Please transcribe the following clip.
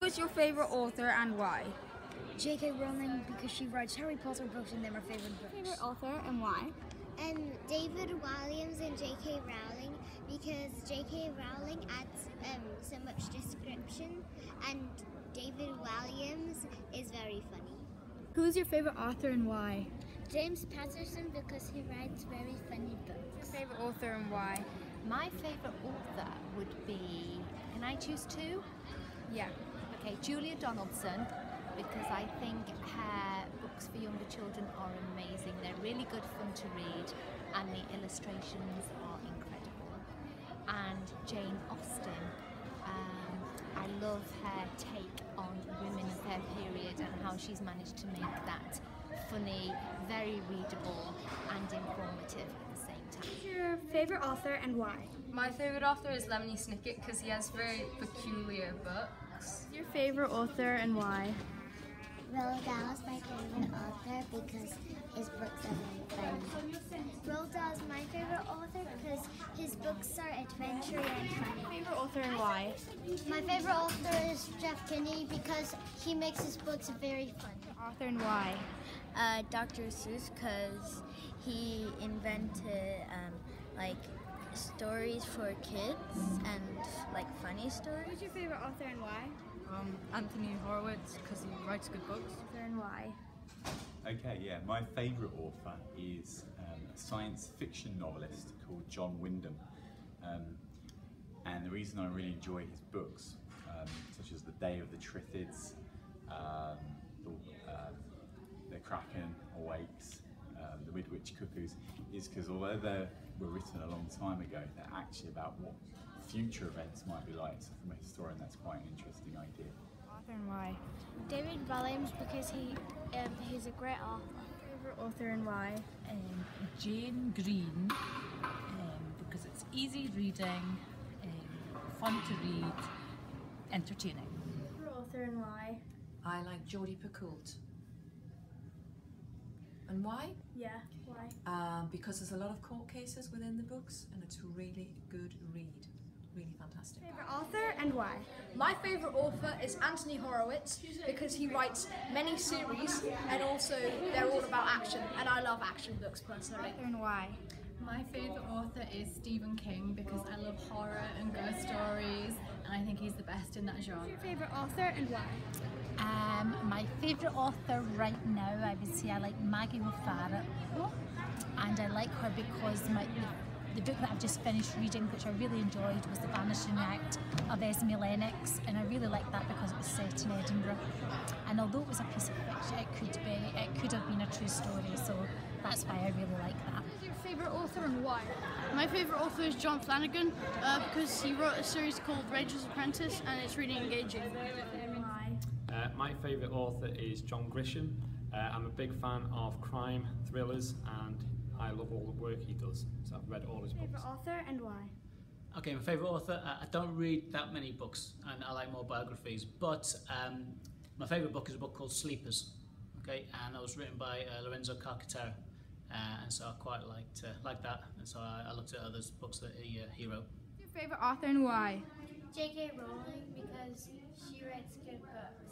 Who's your favourite author and why? J.K. Rowling, because she writes Harry Potter books and they're my favourite books. Favourite author and why? David Walliams and J.K. Rowling, because J.K. Rowling adds so much description and David Walliams is very funny. Who's your favourite author and why? James Patterson, because he writes very funny books. Your favourite author and why? My favourite author would be, can I choose two? Yeah. Okay, Julia Donaldson, because I think her books for younger children are amazing. They're really good fun to read and the illustrations are incredible. And Jane Austen, I love her take on women of her period and how she's managed to make that funny, very readable and informative at the same time. Who's your favourite author and why? My favourite author is Lemony Snicket because he has very peculiar books. Who's your favourite author and why? Roald Dahl is my favorite author because his books are very funny. Roald Dahl is my favorite author because his books are adventure and funny. Favourite author and why? My favorite author is Jeff Kinney because he makes his books very funny. Author and why? Dr. Seuss, because he invented like stories for kids and like funny stories. Who's your favourite author and why? Anthony Horowitz because he writes good books. Author and why? Okay, yeah, my favourite author is a science fiction novelist called John Wyndham. And the reason I really enjoy his books, such as The Day of the Triffids, The Kraken Awakes, The Midwich Cuckoos, is because although they were written a long time ago, they're actually about what future events might be like. So from a historian, that's quite an interesting idea. Author and why? David Walliams because he's a great author. Favourite author and why? Jane Green, because it's easy reading, fun to read, entertaining. Favourite author and why? I like Jodi Picoult. And why? Yeah, why? Because there's a lot of court cases within the books and it's a really good read. Really fantastic. Favourite author and why? My favourite author is Anthony Horowitz because he writes many series and also they're all about action and I love action books personally. Author and why? My favourite author is Stephen King because I love horror and ghost stories and I think he's the best in that genre. Who's your favourite author and why? My favourite author right now, I would say I like Maggie O'Farrell, and I like her because the book that I've just finished reading, which I really enjoyed, was The Vanishing Act of Esme Lennox, and I really liked that because it was set in Edinburgh. And although it was a piece of fiction, it could have been a true story, so that's why I really like that. Who's your favourite author and why? My favourite author is John Flanagan because he wrote a series called Ranger's Apprentice and it's really engaging. My favourite author is John Grisham. I'm a big fan of crime thrillers and I love all the work he does, so I've read all his books. Favourite author and why? Okay, my favourite author, I don't read that many books and I like more biographies, but my favourite book is a book called Sleepers, okay, and it was written by Lorenzo Carcaterra, and so I quite liked that, and so I looked at other books that he wrote. Who's your favourite author and why? J.K. Rowling because she writes good books.